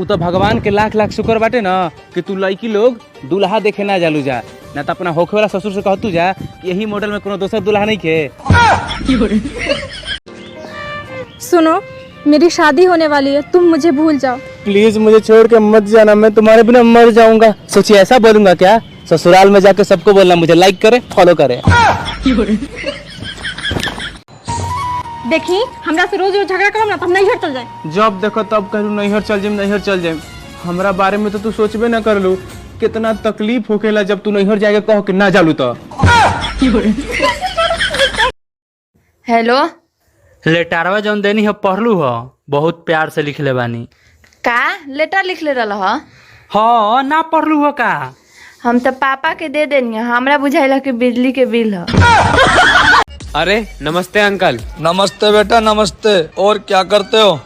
उ तो भगवान के लाख लाख शुक्र बाटे ना कि तू लड़की लोग दूल्हा देखे ना जालू जा, ना तो अपना होखे वाला ससुर से कहतू जा कि यही मॉडल में कोनो दोसर दूल्हा नहीं खे। सुनो, मेरी शादी होने वाली है, तुम मुझे भूल जाओ। प्लीज मुझे छोड़ के मत जाना, मैं तुम्हारे बिना मर जाऊंगा। सोचिए ऐसा बोलूंगा क्या? ससुराल में जाके सबको बोलना मुझे लाइक करे, फॉलो करे। देखी हमरा से रोज रोज झगड़ा करम ना, तो हम नैहर चल जाए। जब देखो तब कहलू नैहर चल जाए, नैहर चल जाए। हमरा बारे में तो तू सोचबे ना करलू कितना तकलीफ होकेला जब तू नैहर जाके कहो कि ना जालू तो। हेलो, लेटरवा जौन देनी है पढ़लू हो, बहुत प्यार से लिखले बानी। का लेटर लिख ले रहा ह? हाँ, ना पढ़लू हो का? हम तो पापा के दे देनी है, हमरा बुझाइला कि बिजली के बिल है। अरे नमस्ते अंकल। नमस्ते बेटा नमस्ते। और क्या करते हो?